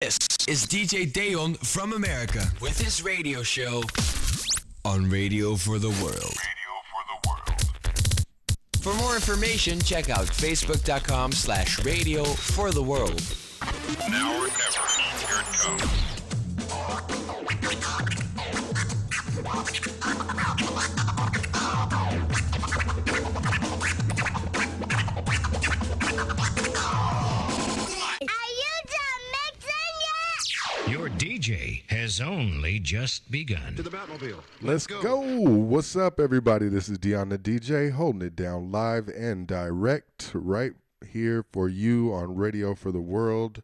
This is DJ Deon from America with his radio show on Radio for the World. For more information, check out facebook.com/radio for the world. Now or never, here it comes. Your DJ has only just begun. To the Batmobile. Let's go. What's up, everybody? This is Deon the DJ, holding it down live and direct right here for you on Radio for the World.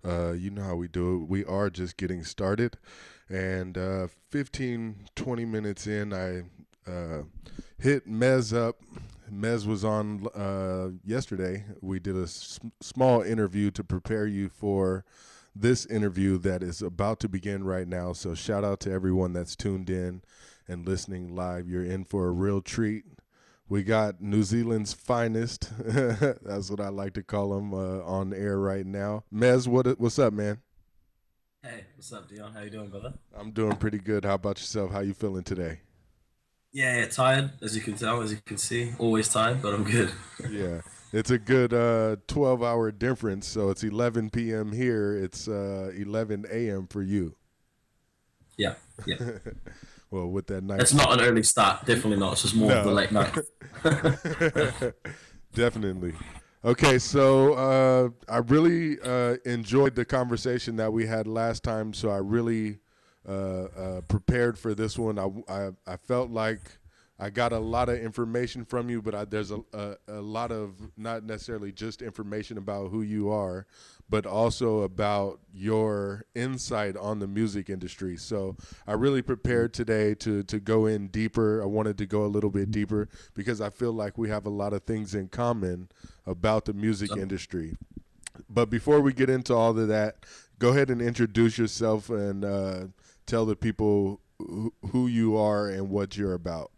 You know how we do it. We are just getting started. And 15, 20 minutes in, I hit Mez up. Mez was on yesterday. We did a small interview to prepare you for this interview that is about to begin right now. So shout out to everyone that's tuned in and listening live. You're in for a real treat. We got New Zealand's finest. That's what I like to call him on air right now. Mez, what's up, man? Hey, what's up, Deon? How you doing, brother? I'm doing pretty good. How about yourself? How you feeling today? Yeah, tired, as you can tell, as you can see. Always tired, but I'm good. Yeah. It's a good 12-hour difference, so it's 11 p.m. here. It's 11 a.m. for you. Yeah. Well, with that night. It's not an early start. Definitely not. It's just more of the late night. Definitely. Okay, so I really enjoyed the conversation that we had last time, so I really prepared for this one. I felt like I got a lot of information from you, but there's a lot of not necessarily just information about who you are, but also about your insight on the music industry. So I really prepared today to go in deeper. I wanted to go a little bit deeper because I feel like we have a lot of things in common about the music industry. But before we get into all of that, go ahead and introduce yourself and tell the people who you are and what you're about.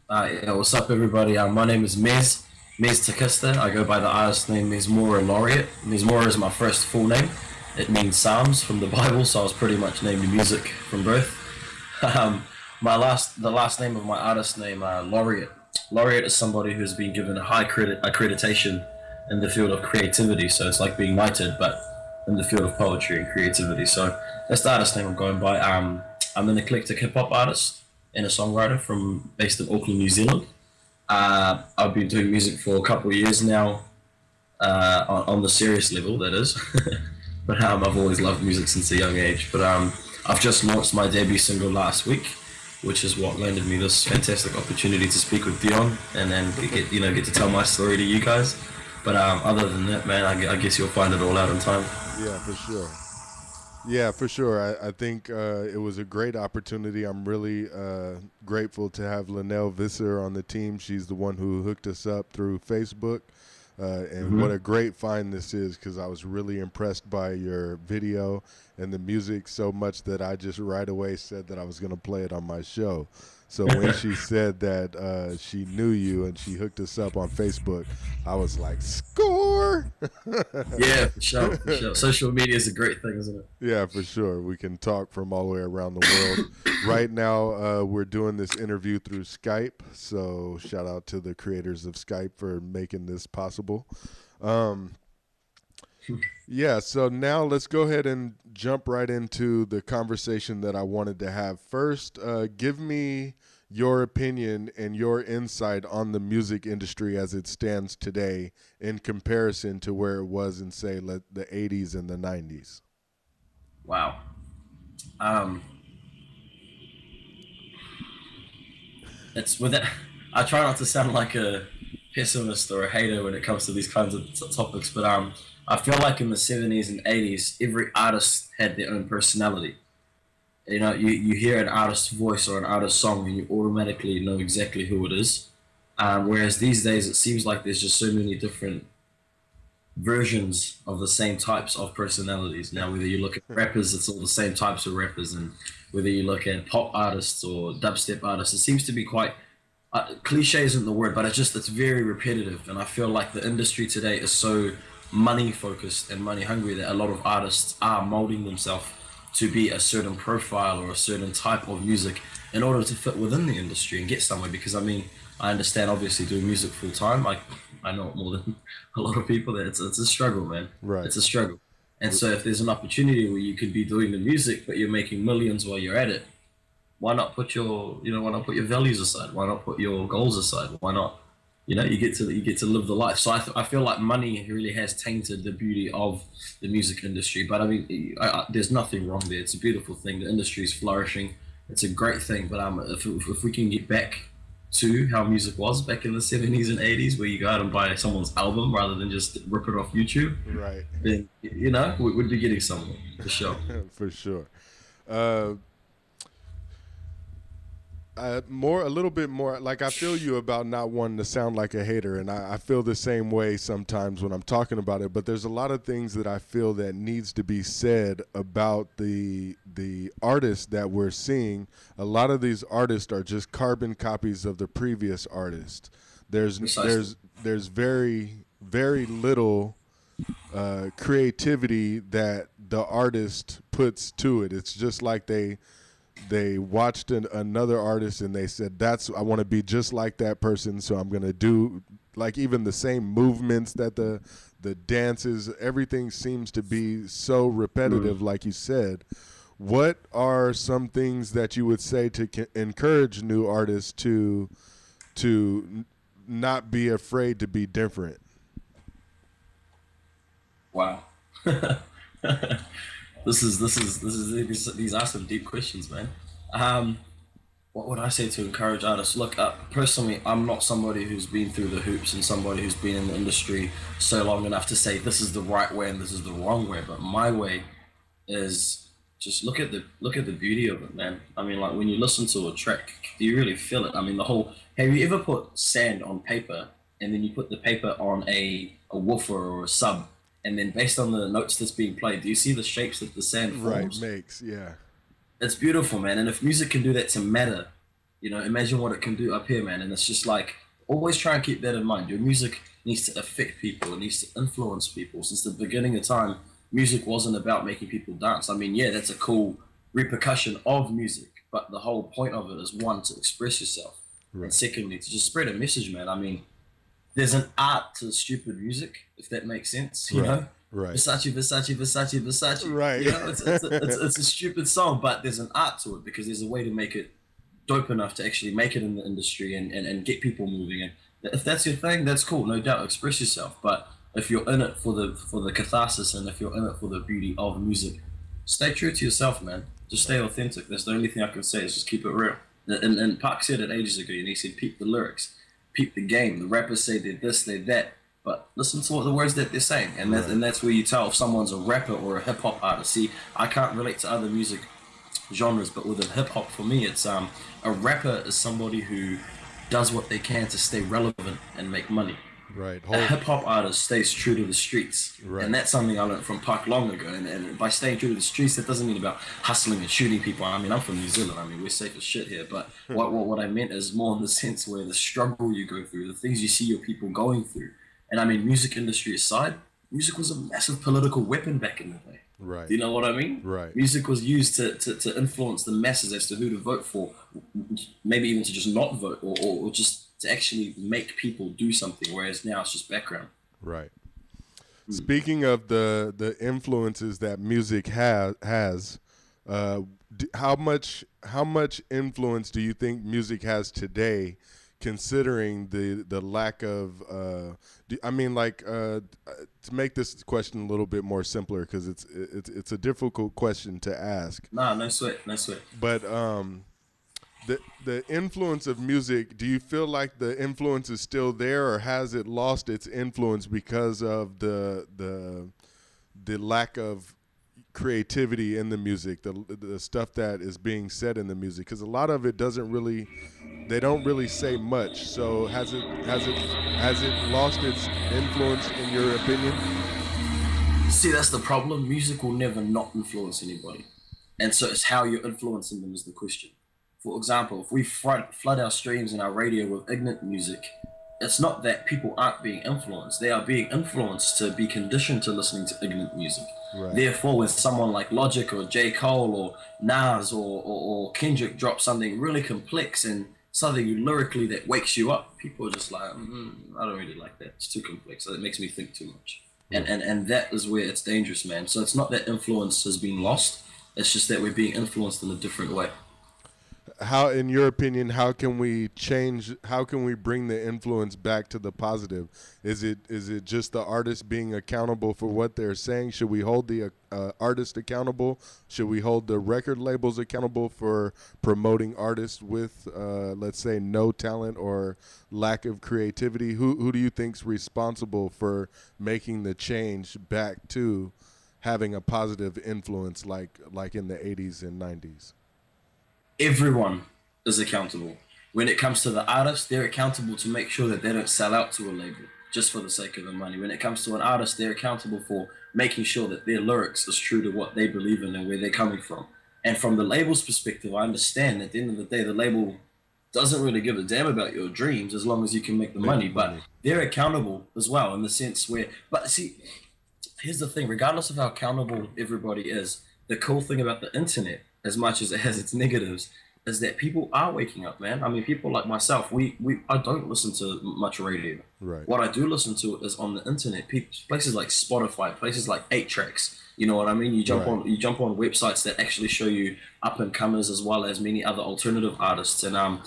Yeah, what's up, everybody? My name is Mez Tekeste. I go by the artist name Mizmora Laureate. Mizmora is my first full name. It means Psalms from the Bible, so I was pretty much named music from birth. The last name of my artist name, Laureate. Laureate is somebody who's been given a high accreditation in the field of creativity, so it's like being knighted, but in the field of poetry and creativity. So that's the artist name I'm going by. I'm an eclectic hip-hop artist and a songwriter based in Auckland, New Zealand. I've been doing music for a couple of years now, on the serious level, that is. But I've always loved music since a young age. But I've just launched my debut single last week, which is what landed me this fantastic opportunity to speak with Deon and then get to tell my story to you guys. But other than that, man, I guess you'll find it all out in time. Yeah, for sure. Yeah, for sure. I think it was a great opportunity. I'm really grateful to have Linnell Visser on the team. She's the one who hooked us up through Facebook. And what a great find this is, because I was really impressed by your video and the music so much that I just right away said that I was going to play it on my show. So when she said that she knew you and she hooked us up on Facebook, I was like, score! Yeah, for sure. Social media is a great thing, isn't it? Yeah, for sure. We can talk from all the way around the world. Right now, we're doing this interview through Skype, so shout out to the creators of Skype for making this possible. Yeah, so now let's go ahead and jump right into the conversation that I wanted to have. First, give me your opinion and your insight on the music industry as it stands today in comparison to where it was in, say, the 80s and the 90s. Wow. It's with it. I try not to sound like a pessimist or a hater when it comes to these kinds of topics, but I feel like in the 70s and 80s, every artist had their own personality. You know, you hear an artist's voice or an artist's song and you automatically know exactly who it is. Whereas these days, it seems like there's just so many different versions of the same types of personalities. Now, whether you look at rappers, it's all the same types of rappers. And whether you look at pop artists or dubstep artists, it seems to be quite cliche isn't the word, but it's very repetitive. And I feel like the industry today is so money focused and money hungry that a lot of artists are molding themselves to be a certain profile or a certain type of music in order to fit within the industry and get somewhere. Because I mean, I understand obviously doing music full time. I know it more than a lot of people that it's a struggle, man. Right. It's a struggle. And so if there's an opportunity where you could be doing the music but you're making millions while you're at it, why not put your your values aside? Why not put your goals aside? Why not, you get to live the life. So I feel like money really has tainted the beauty of the music industry. But I mean, there's nothing wrong there. It's a beautiful thing. The industry is flourishing. It's a great thing. But if we can get back to how music was back in the 70s and 80s, where you go out and buy someone's album rather than just rip it off YouTube, right? Then we'd be getting somewhere for sure. For sure. A little bit more, like I feel you about not wanting to sound like a hater, and I feel the same way sometimes when I'm talking about it, but there's a lot of things that I feel that needs to be said about the artists that we're seeing. A lot of these artists are just carbon copies of the previous artist. There's very, very little creativity that the artist puts to it. It's just like they watched another artist and they said, I want to be just like that person, so I'm going to do, like, even the same movements, that the dances, everything seems to be so repetitive, like you said. What are some things that you would say to encourage new artists to not be afraid to be different? Wow. These are some deep questions, man. What would I say to encourage artists? Look, personally, I'm not somebody who's been through the hoops and somebody who's been in the industry so long enough to say this is the right way and this is the wrong way. But my way is just look at the beauty of it, man. I mean, like, when you listen to a track, do you really feel it? I mean, have you ever put sand on paper and then you put the paper on a woofer or a sub? And then based on the notes that's being played, do you see the shapes that the sand forms? Right, makes, yeah. It's beautiful, man. And if music can do that to matter, imagine what it can do up here, man. And it's just like, always try and keep that in mind. Your music needs to affect people. It needs to influence people. Since the beginning of time, music wasn't about making people dance. I mean, yeah, that's a cool repercussion of music. But the whole point of it is, one, to express yourself. Right. And secondly, to just spread a message, man. I mean, there's an art to stupid music, if that makes sense, you know? Right. Versace. Right. It's a stupid song, but there's an art to it because there's a way to make it dope enough to actually make it in the industry and get people moving. And if that's your thing, that's cool, no doubt, express yourself. But if you're in it for the catharsis and if you're in it for the beauty of music, stay true to yourself, man. Just stay authentic. That's the only thing I can say, is just keep it real. And Park said it ages ago, and he said, peep the lyrics. Peep the game. The rappers say they're this, they're that, but listen to what the words that they're saying, and that's where you tell if someone's a rapper or a hip hop artist. See, I can't relate to other music genres, but with hip hop, for me, it's a rapper is somebody who does what they can to stay relevant and make money. Right. A hip hop artist stays true to the streets, and that's something I learned from Park long ago. And by staying true to the streets, that doesn't mean about hustling and shooting people. I mean, I'm from New Zealand. I mean, we're safe as shit here. But what I meant is more in the sense where the struggle you go through, the things you see your people going through. And I mean, music industry aside, music was a massive political weapon back in the day. Right. Do you know what I mean? Right. Music was used to influence the masses as to who to vote for, maybe even to just not vote, or just to actually make people do something, whereas now it's just background. Right. Speaking of the influences that music has, how much influence do you think music has today, considering the lack of to make this question a little bit more simpler, because it's a difficult question to ask. Nah, no sweat. But the influence of music, do you feel like the influence is still there, or has it lost its influence because of the lack of creativity in the music, the stuff that is being said in the music? Because a lot of it they don't really say much. So has it lost its influence, in your opinion? See, that's the problem. Music will never not influence anybody, and so it's how you're influencing them is the question. For example, if we flood our streams and our radio with ignorant music, it's not that people aren't being influenced. They are being influenced to be conditioned to listening to ignorant music. Right. Therefore, when someone like Logic or J. Cole or Nas or Kendrick drops something really complex and something lyrically that wakes you up, people are just like, I don't really like that. It's too complex. It makes me think too much. And that is where it's dangerous, man. So it's not that influence has been lost. It's just that we're being influenced in a different way. How, in your opinion, how can we bring the influence back to the positive? Is it just the artist being accountable for what they're saying? Should we hold the artist accountable? Should we hold the record labels accountable for promoting artists with, let's say, no talent or lack of creativity? Who do you think's responsible for making the change back to having a positive influence like in the 80s and 90s? Everyone is accountable. When it comes to the artist, they're accountable to make sure that they don't sell out to a label just for the sake of the money. When it comes to an artist, they're accountable for making sure that their lyrics is true to what they believe in and where they're coming from. And from the label's perspective, I understand that at the end of the day, the label doesn't really give a damn about your dreams as long as you can make the money. But they're accountable as well in the sense where, but see, here's the thing, regardless of how accountable everybody is, the cool thing about the internet, as much as it has its negatives, is that people are waking up, man. I mean, people like myself, I don't listen to much radio. Right. What I do listen to is on the internet. Places like Spotify, places like 8Tracks. You know what I mean? You jump on websites that actually show you up and comers as well as many other alternative artists. And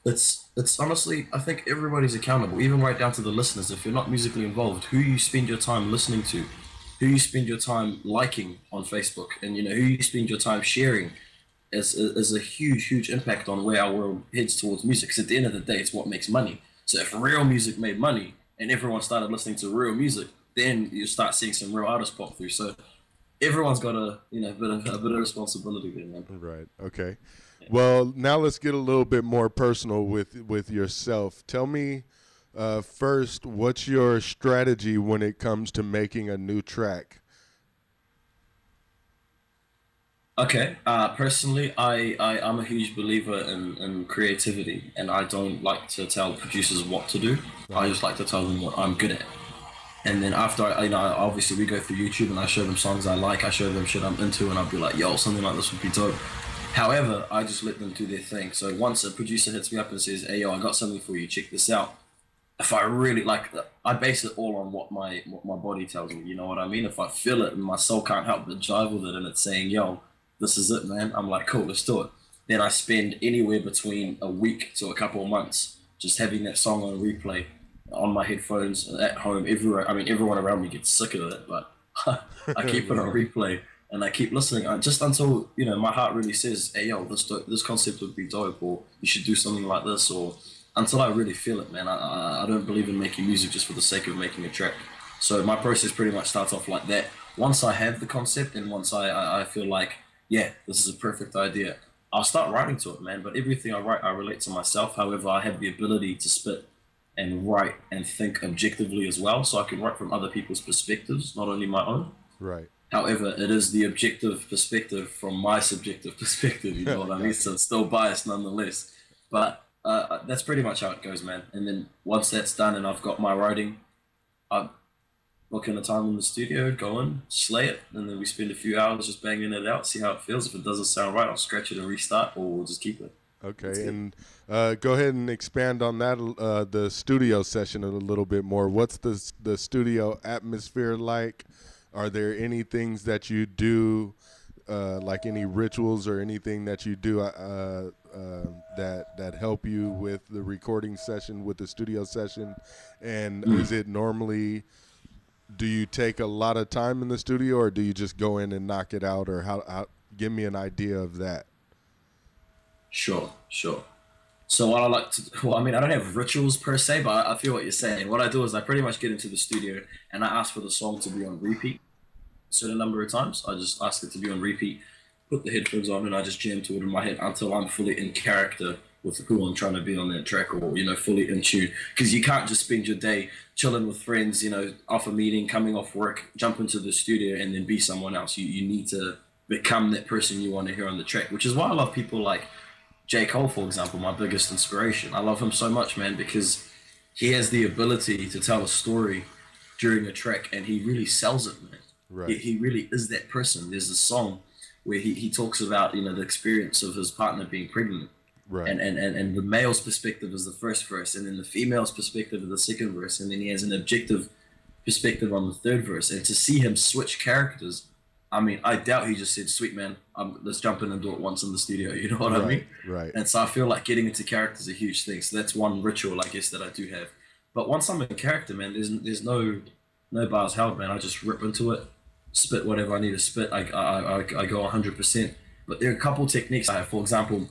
it's honestly, I think everybody's accountable, even right down to the listeners. If you're not musically involved, who you spend your time listening to, who you spend your time liking on Facebook, and who you spend your time sharing is a huge impact on where our world heads towards music. Because at the end of the day, it's what makes money. So if real music made money and everyone started listening to real music, then you start seeing some real artists pop through. So everyone's got a bit of responsibility there, man. Right. Okay. Yeah. Well, now let's get a little bit more personal with yourself. Tell me first, what's your strategy when it comes to making a new track? Okay, personally, I'm a huge believer in creativity, and I don't like to tell producers what to do. I just like to tell them what I'm good at. And then after, obviously we go through YouTube and I show them songs I like, I show them shit I'm into, and I'll be like, yo, something like this would be dope. However, I just let them do their thing. So once a producer hits me up and says, hey, yo, I got something for you, check this out. If I really like that, I base it all on what my body tells me, you know what I mean? If I feel it and my soul can't help but jive with it and it's saying, yo, this is it, man, I'm like, cool, let's do it. Then I spend anywhere between a week to a couple of months just having that song on replay on my headphones at home, everywhere. I mean, everyone around me gets sick of it, but I keep it on replay and I keep listening just until, my heart really says, hey, yo, this concept would be dope, or you should do something like this, or until I really feel it, man. I don't believe in making music just for the sake of making a track. So my process pretty much starts off like that. Once I have the concept and once I feel like, yeah, this is a perfect idea, I'll start writing to it, man. But everything I write, I relate to myself. However, I have the ability to spit and write and think objectively as well. So I can write from other people's perspectives, not only my own. Right. However, it is the objective perspective from my subjective perspective, you know what I mean? So it's still biased nonetheless. But that's pretty much how it goes, man. And then once that's done and I've got my writing, I book in a time in the studio, go in, slay it, and then we spend a few hours just banging it out, see how it feels. If it doesn't sound right, I'll scratch it and restart, or we'll just keep it. Okay, and go ahead and expand on that, the studio session a little bit more. What's the studio atmosphere like? Are there any things that you do, like any rituals or anything that you do that help you with the recording session, with the studio session? And is it normally, do you take a lot of time in the studio, or do you just go in and knock it out, or how give me an idea of that? Sure. So what I like to, I don't have rituals per se, but I feel what you're saying. What I do is I pretty much get into the studio and I ask for the song to be on repeat a certain number of times. I just ask it to be on repeat, put the headphones on, and I just jam to it in my head until I'm fully in character with who I'm trying to be on that track, or, fully in tune. Because you can't just spend your day chilling with friends, off a meeting, coming off work, jump into the studio and then be someone else. You need to become that person you want to hear on the track, which is why I love people like J. Cole, for example, my biggest inspiration. I love him so much, man, because he has the ability to tell a story during a track, and he really sells it, man. Right. He really is that person. There's a song where he talks about, you know, the experience of his partner being pregnant. Right. And the male's perspective is the first verse, and then the female's perspective is the second verse, and then he has an objective perspective on the third verse. And to see him switch characters, I mean, I doubt he just said, "Sweet man, let's jump in and do it once in the studio." You know what I mean? Right. And so I feel like getting into character is a huge thing. So that's one ritual, I guess, that I do have. But once I'm in character, man, there's no bars held, man. I just rip into it, spit whatever I need to spit. I go 100%. But there are a couple techniques I have. For example,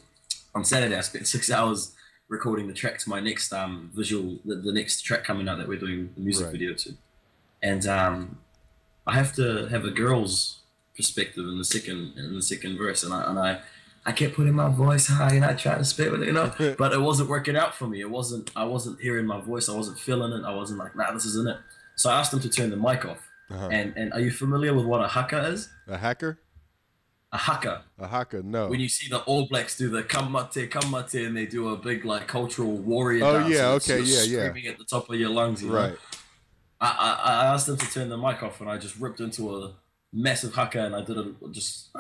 on Saturday I spent 6 hours recording the track to my next visual, the next track coming out that we're doing the music video to, and I have to have a girl's perspective in the second verse, and I kept putting my voice high and I tried to spit with it, you know, but it wasn't working out for me. I wasn't hearing my voice. I wasn't feeling it. I wasn't like, nah, this isn't it. So I asked them to turn the mic off. And are you familiar with what a haka is? A hacker? A haka. A haka, no. When you see the All Blacks do the kamate, and they do a big like cultural warrior dance. Oh yeah, okay, yeah. Screaming at the top of your lungs, you know? I asked them to turn the mic off, and I just ripped into a massive haka, and I did just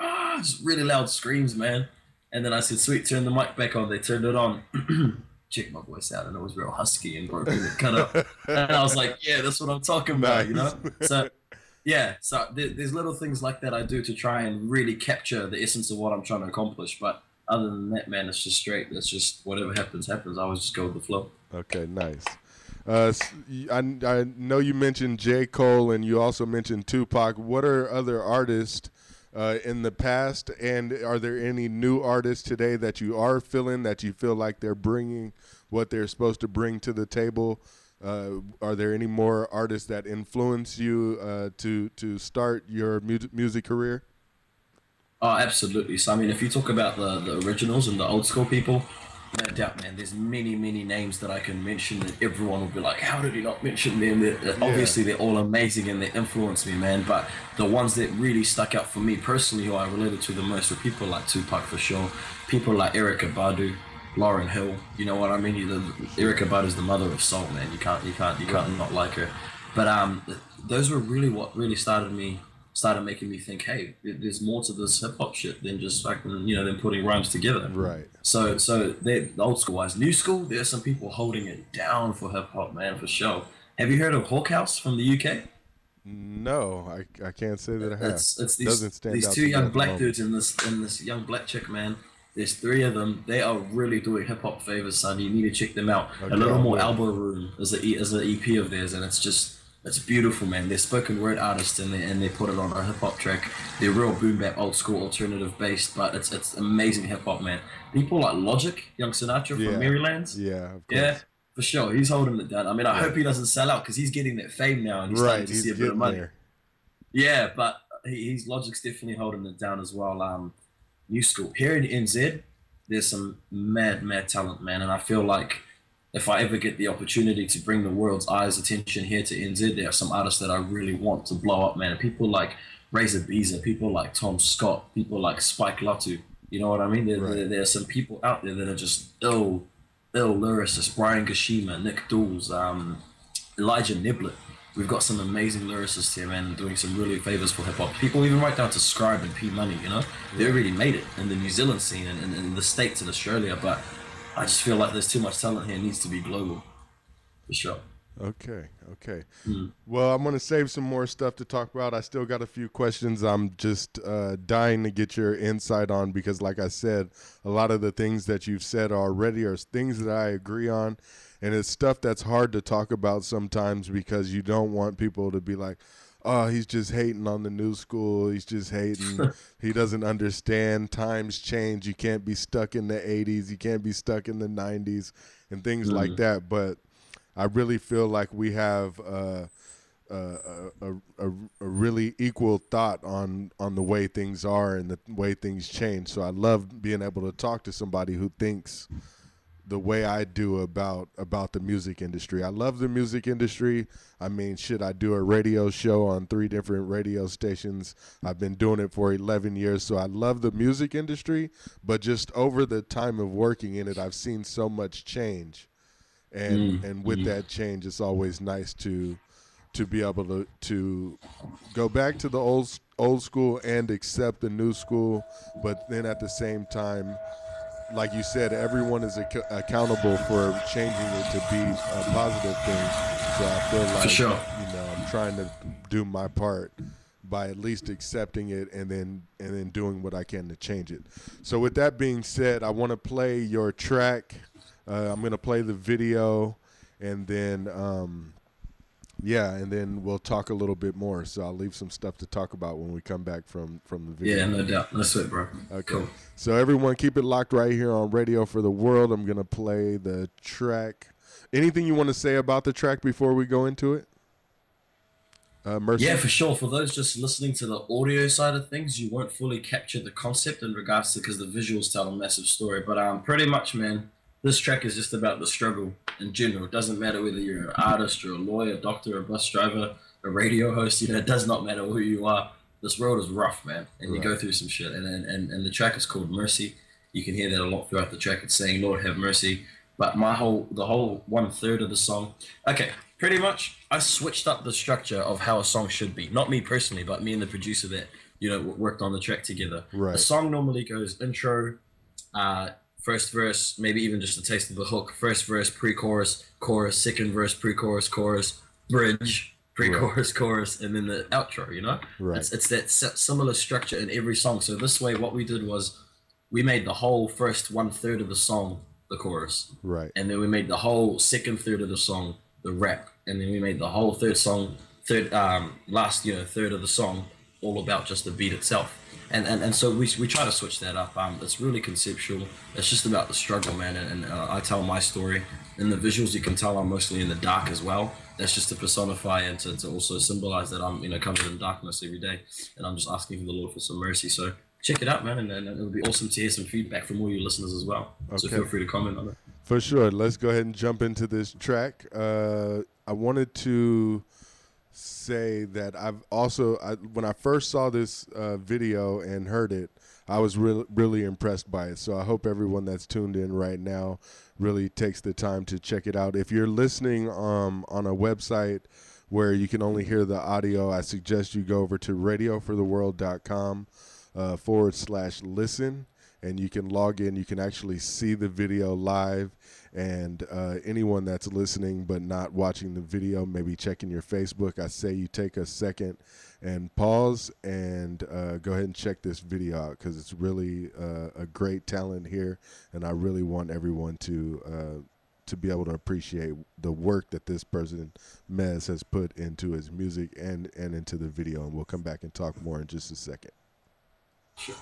really loud screams, man. And then I said, "Sweet, turn the mic back on." They turned it on. Checked my voice out, and it was real husky and broken and cut up. And I was like, "Yeah, that's what I'm talking about," you know. So, yeah, so there's little things like that I do to try and really capture the essence of what I'm trying to accomplish. But other than that, man, it's just straight. It's just whatever happens. I always just go with the flow. Okay, nice. I know you mentioned J. Cole, and you also mentioned Tupac. What are other artists in the past, and are there any new artists today that you are feeling, that you feel like they're bringing what they're supposed to bring to the table? Are there any more artists that influence you to start your music career? Oh, absolutely. So, I mean, if you talk about the originals and the old school people, no doubt, man, there's many names that I can mention that everyone will be like, how did he not mention them? Obviously, they're all amazing and they influence me, man. But the ones that really stuck out for me personally, who I related to the most, were people like Tupac for sure, people like Erykah Badu, Lauryn Hill. You know what I mean? Erykah Badu is the mother of soul, man. You can't not like her. But those were really what really started making me think, hey, there's more to this hip hop shit than just fucking, you know, them putting rhymes together. Right. So they're old school wise. New school, there's some people holding it down for hip hop, man, for sure. Have you heard of Hawkhouse from the UK? No, I can't say that I have. It's these two young black dudes and this young black chick, man. There's three of them. They are really doing hip hop favors, son. You need to check them out. Okay, A Little More Elbow Room is an EP of theirs, and it's beautiful, man. They're spoken word artists, and they put it on a hip hop track. They're real boom bap, old school, alternative based, but it's amazing hip hop, man. People like Logic, Young Sinatra from Maryland. Yeah, of course. Yeah, for sure. He's holding it down. I mean, I hope he doesn't sell out because he's getting that fame now, and he's starting to see a bit of money. There. Yeah, but he's Logic's definitely holding it down as well. New school here in NZ, there's some mad talent, man, and I feel like if I ever get the opportunity to bring the world's eyes attention here to NZ, there are some artists that I really want to blow up, man. People like Razor Beezer, people like Tom Scott, people like Spike Latu. You know what I mean? There are some people out there that are just ill lyricists. Brian Gashima, Nick Dawes, Elijah Niblett. We've got some amazing lyricists here, man, doing some really favors for hip hop. People even right down to Scribe and P Money, you know? They already made it in the New Zealand scene and in the States and Australia, but I just feel like there's too much talent here. It needs to be global, for sure. Okay. Well, I'm going to save some more stuff to talk about. I still got a few questions I'm just dying to get your insight on because, like I said, a lot of the things that you've said already are things that I agree on, and it's stuff that's hard to talk about sometimes because you don't want people to be like, oh, he's just hating on the new school. He's just hating. He doesn't understand. Times change. You can't be stuck in the 80s. You can't be stuck in the 90s and things like that. But I really feel like we have a really equal thought on the way things are and the way things change. So I love being able to talk to somebody who thinks the way I do about the music industry. I love the music industry. I mean, shit, I do a radio show on 3 different radio stations. I've been doing it for 11 years, so I love the music industry. But just over the time of working in it, I've seen so much change. and with that change, it's always nice to be able to go back to the old school and accept the new school, but then at the same time, like you said, everyone is accountable for changing it to be a positive thing. So I feel like, for sure, you know, I'm trying to do my part by at least accepting it and then doing what I can to change it. So with that being said, I want to play your track. I'm going to play the video, and then and then we'll talk a little bit more. So I'll leave some stuff to talk about when we come back from the video. Yeah, no doubt. That's it, bro. Okay. Cool. So everyone, keep it locked right here on Radio for the World. I'm going to play the track. Anything you want to say about the track before we go into it? Mercy? Yeah, for sure. For those just listening to the audio side of things, you won't fully capture the concept in regards to, because the visuals tell a massive story. But pretty much, man, this track is just about the struggle in general. It doesn't matter whether you're an artist or a lawyer, a doctor, a bus driver, a radio host. You know, it does not matter who you are. This road is rough, man, and you go through some shit. And the track is called Mercy. You can hear that a lot throughout the track. It's saying, Lord, have mercy. But the whole 1/3 of the song, okay, pretty much I switched up the structure of how a song should be. Not me personally, but me and the producer that, you know, worked on the track together. Right. The song normally goes intro, first verse, maybe even just a taste of the hook, first verse, pre-chorus, chorus, second verse, pre-chorus, chorus, bridge, pre-chorus, chorus, and then the outro, you know? Right. It's that similar structure in every song. So this way, what we did was we made the whole first 1/3 of the song the chorus. Right. And then we made the whole second third of the song the rap. And then we made the whole last, you know, third of the song all about just the beat itself. And so we try to switch that up. It's really conceptual. It's just about the struggle, man. And I tell my story. In the visuals, you can tell I'm mostly in the dark as well. That's just to personify and to also symbolize that I'm, you know, covered in darkness every day. And I'm just asking the Lord for some mercy. So check it out, man. And it'll be awesome to hear some feedback from all you listeners as well. Okay. So feel free to comment on it. For sure. Let's go ahead and jump into this track. I wanted to say that when I first saw this video and heard it, I was really impressed by it. So I hope everyone that's tuned in right now really takes the time to check it out. If you're listening on a website where you can only hear the audio, I suggest you go over to radiofortheworld.com /listen, and you can log in. You can actually see the video live, and anyone that's listening but not watching the video, maybe checking your Facebook, I say you take a second and pause and go ahead and check this video out, because it's really a great talent here, and I really want everyone to be able to appreciate the work that this person, Mez, has put into his music and into the video. And we'll come back and talk more in just a second. Sure.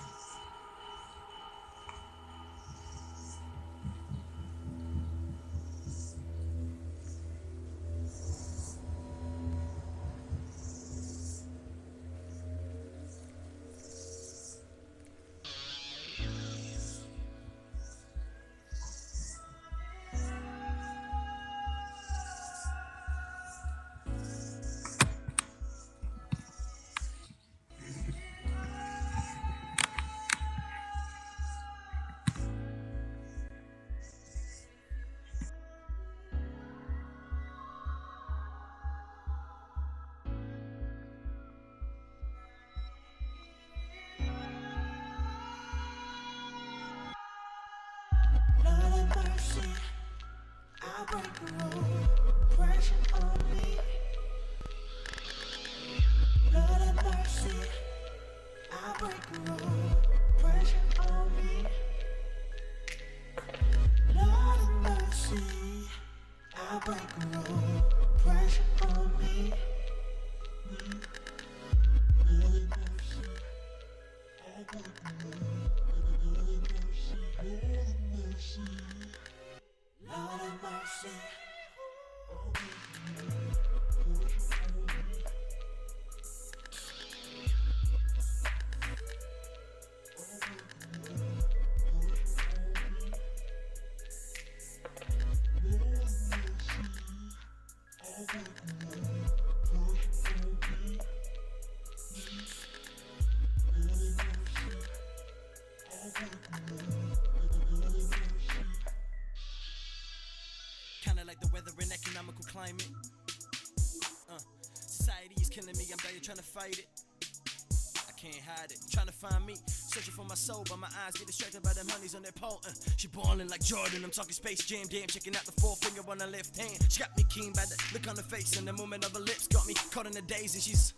climate. Society is killing me, I'm dying trying to fight it. I can't hide it, trying to find me. Searching for my soul, but my eyes get distracted by them honeys on their pole. She ballin' like Jordan, I'm talking Space Jam. Damn, checking out the forefinger on her left hand. She got me keen by the look on her face, and the movement of her lips got me caught in the daze. And she's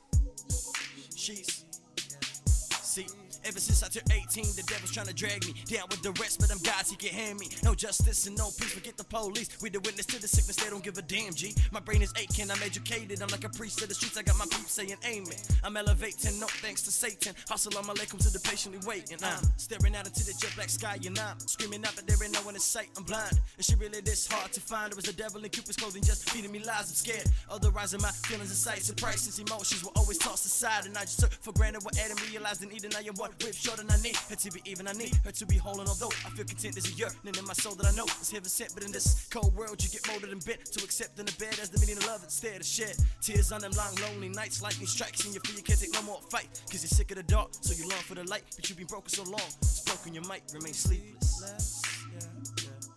see, ever since I turned 18, the devil's trying to drag me down with the rest, but them guys, he can't hand me no justice and no peace. Forget the police, we the witness to the sickness, they don't give a damn, G. My brain is aching, I'm educated, I'm like a priest of the streets, I got my peeps saying amen. I'm elevating, no thanks to Satan. Assalamu alaikum to the patiently waiting. I'm staring out into the jet black sky, and I'm screaming out, but there ain't no one in sight. I'm blind. Is she really this hard to find? Or was the devil in Cupid's clothing just feeding me lies? I'm scared. Otherwise, my feelings and sights and prices, emotions were always tossed aside, and I just took for granted what Adam realized in Eden. I am one whip short, and I need her to be even. I need her to be whole, and although I feel content, there's a yearning in my soul that I know is heaven sent. But in this cold world, you get molded and bent to accept in the bed as the meaning of love instead of shed tears on them long, lonely nights. Lightning strikes and you feel you can't take no more fight, cause you're sick of the dark, so you long for the light. But you've been broken so long, it's broken, you might remain sleepless.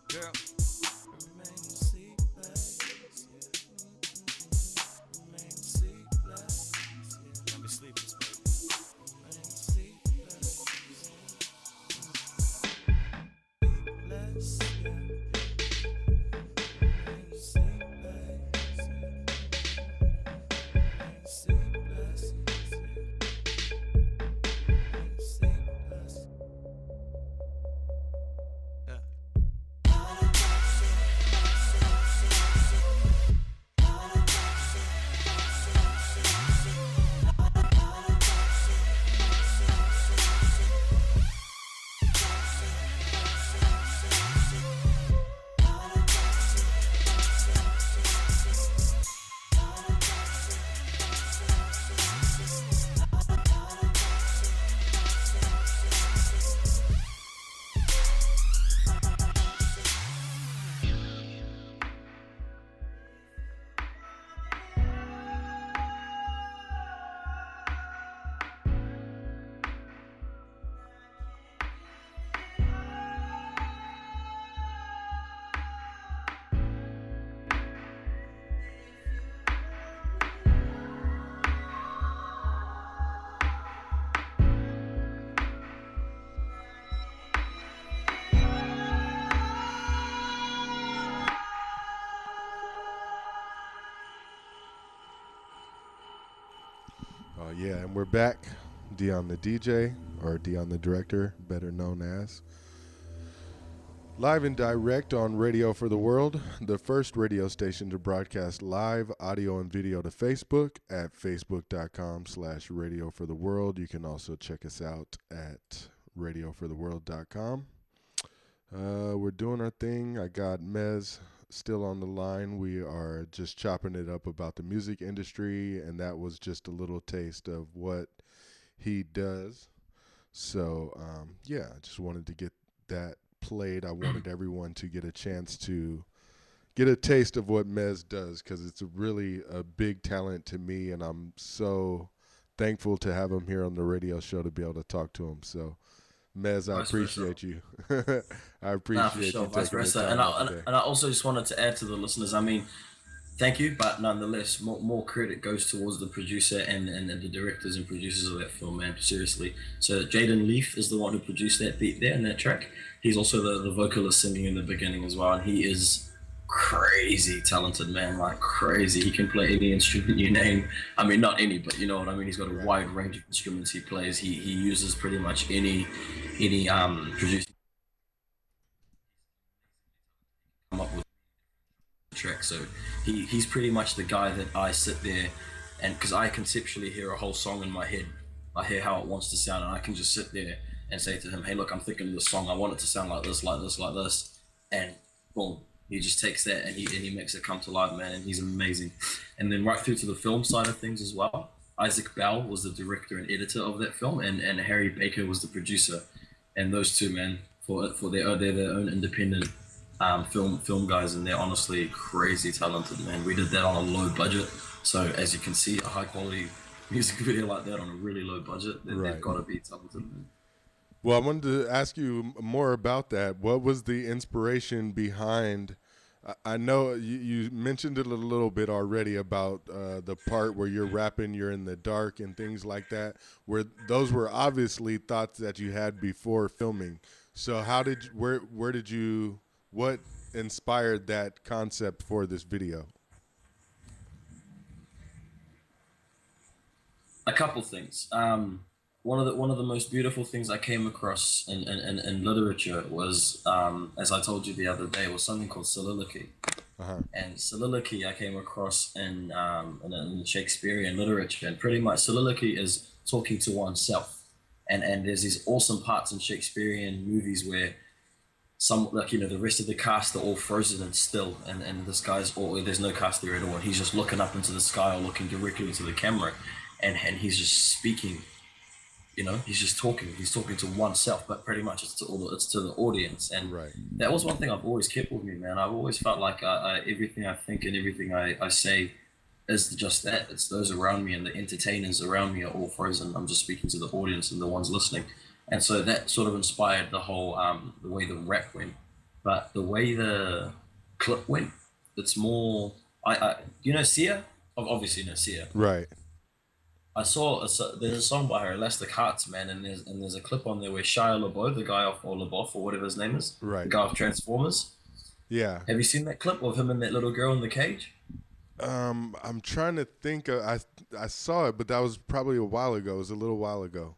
Girl, remain sleepless. Remain sleepless. Let me sleepless, baby. Remain sleepless. Sleepless, yeah. Remain sleepless. Remain sleepless. Yeah, and we're back. Deon the DJ, or Deon the Director, better known as. Live and direct on Radio for the World, the first radio station to broadcast live audio and video to Facebook at facebook.com/Radio for the World. You can also check us out at radiofortheworld.com. We're doing our thing. I got Mez still on the line. We are just chopping it up about the music industry, and that was just a little taste of what he does. So, yeah, I just wanted to get that played. I wanted everyone to get a chance to get a taste of what Mez does, because it's really a big talent to me, and I'm so thankful to have him here on the radio show to be able to talk to him. So, Mez, I appreciate you. I appreciate you taking the time. And I also just wanted to add to the listeners, I mean, thank you, but nonetheless, more credit goes towards the producer and the directors and producers of that film, man, seriously. So Jaden Leaf is the one who produced that beat there and that track. He's also the vocalist singing in the beginning as well, and he is crazy talented, man, like crazy. He can play any instrument you name. I mean, not any, but you know what I mean. He's got a wide range of instruments he plays. He uses pretty much any producing come up with a track. So he's pretty much the guy that I sit there, and because I conceptually hear a whole song in my head, I hear how it wants to sound, and I can just sit there and say to him, hey, look, I'm thinking of this song. I want it to sound like this, like this, like this, and boom. He just takes that and he makes it come to life, man, and he's amazing. And then right through to the film side of things as well. Isaac Bell was the director and editor of that film, and Harry Baker was the producer. And those two, man, they're their own independent film guys, and they're honestly crazy talented, man. We did that on a low budget, so as you can see, a high quality music video like that on a really low budget, they've got to be talented, man. Well, I wanted to ask you more about that. What was the inspiration behind I know you mentioned it a little bit already about the part where you're rapping, you're in the dark and things like that, where those were obviously thoughts that you had before filming. So where did you, what inspired that concept for this video? A couple things. One of the most beautiful things I came across in literature was, as I told you the other day, was something called soliloquy. And soliloquy I came across in Shakespearean literature, and pretty much soliloquy is talking to oneself. And there's these awesome parts in Shakespearean movies where the rest of the cast are all frozen and still, and this guy's there's no cast there at all, and he's just looking up into the sky or looking directly into the camera, and he's just speaking. He's just talking. He's talking to oneself, but pretty much it's to the audience. And that was one thing I've always kept with me, man. I've always felt like everything I think and everything I say is just that. It's those around me, and the entertainers around me are all frozen. I'm just speaking to the audience and the ones listening. And so that sort of inspired the whole the way the rap went, but the way the clip went, it's more. Sia? Obviously, no Sia. Right. I saw there's a song by her, Elastic Hearts, man, and there's a clip on there where Shia LaBeouf, the guy off, or LaBeouf, or whatever his name is, right, the guy of Transformers. Yeah. Have you seen that clip of him and that little girl in the cage? I'm trying to think. I saw it, but that was probably a while ago. It was a little while ago.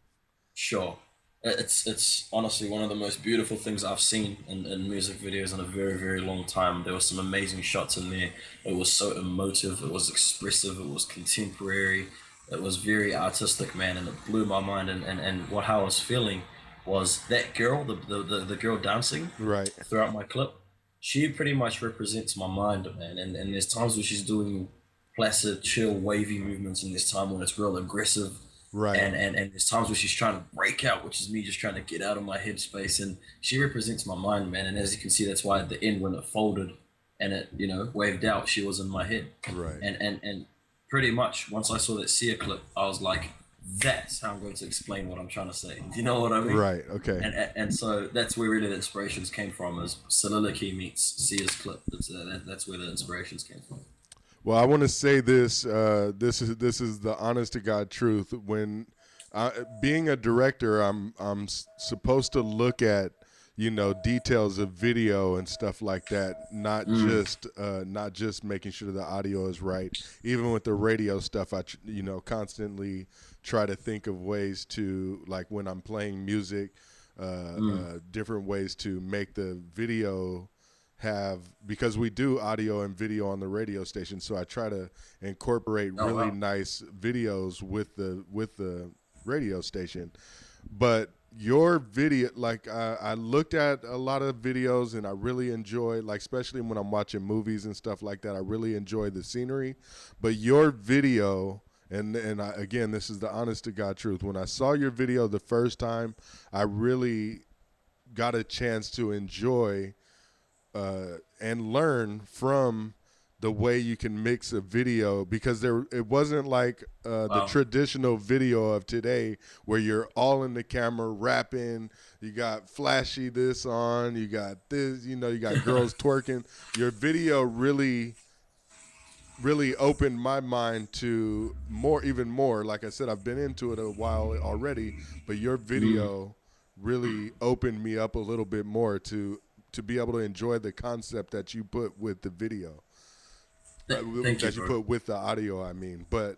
Sure. It's honestly one of the most beautiful things I've seen in music videos in a very, very long time. There were some amazing shots in there. It was so emotive. It was expressive. It was contemporary. It was very artistic, man, and it blew my mind. And how I was feeling was that girl, the girl dancing throughout my clip, she pretty much represents my mind, man. And there's times where she's doing placid, chill, wavy movements, and there's time when it's real aggressive. Right. And there's times where she's trying to break out, which is me just trying to get out of my headspace. And she represents my mind, man. And as you can see, that's why at the end when it folded and it, waved out, she was in my head. Right. And pretty much once I saw that Sia clip, I was like, that's how I'm going to explain what I'm trying to say. You know what I mean? Right. Okay. And so that's where really the inspirations came from, is soliloquy meets Sia's clip. That's where the inspirations came from. Well, I want to say this. This is the honest to God truth. When being a director, I'm supposed to look at details of video and stuff like that. Not just making sure the audio is right. Even with the radio stuff, I constantly try to think of ways to, like when I'm playing music, different ways to make the video because we do audio and video on the radio station, so I try to incorporate really nice videos with the radio station. But your video, like I looked at a lot of videos and I really enjoy, like especially when I'm watching movies and stuff like that, I really enjoy the scenery. But your video, again, this is the honest to God truth. When I saw your video the first time, I really got a chance to enjoy and learn from the way you can mix a video, because it wasn't like the traditional video of today where you're all in the camera rapping, you got flashy this on, you got this, you got girls twerking. Your video really opened my mind to even more. Like I said, I've been into it a while already, but your video really opened me up a little bit more to be able to enjoy the concept that you put with the video, that you put with the audio, I mean. But